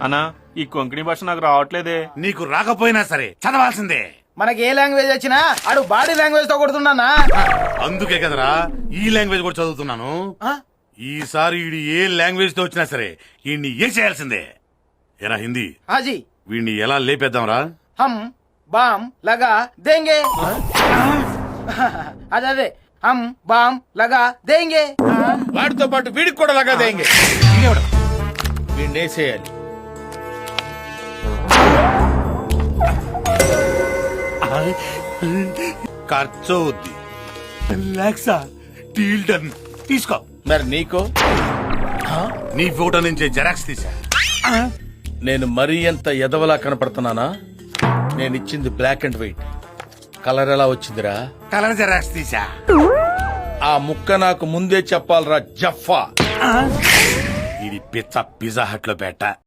అన్నా ఈ కొంకణి భాష నాకు రావట్లేదే. నీకు రాకపోయినా సరే చదవాల్సిందే. మనకి ఏ లాంగ్వేజ్ వచ్చినా ఆడు బాడీ లాంగ్వేజ్ తో కొడుతున్నా. అందుకే కదరా ఈ లాంగ్వేజ్ కూడా చదువుతున్నాను. ఈసారి వీడి ఏ లాంగ్వేజ్ తో వచ్చినా సరే వీడిని ఏ చేయాల్సిందే. ఎరా హిందీ హాజీ వీడిని ఎలా లేపేద్దాంరా? హమ్ బామ్ లగా దేంగే. అదే హమ్ బామ్ లగా దేంగే. వాడితో పాటు వీడికి కూడా లగా దేంగే. వీడిని వేసేయాలి. ఖర్చు అవుద్ది. లాక్సా డీల్ డన్. తీసుకో. మరి నీకో? నీ ఫోటో నుంచి జెరాక్స్ తీసా. నేను మరీ ఎంత ఎదవలా కనపడుతున్నానా? నేను ఇచ్చింది బ్లాక్ అండ్ వైట్. కలర్ ఎలా వచ్చిందిరా? కలర్ జెరాక్స్ తీసా. ఆ ముక్క నాకు ముందే చెప్పాలరా జఫా. ఇది పిజ్జా హట్ లో పెట్ట.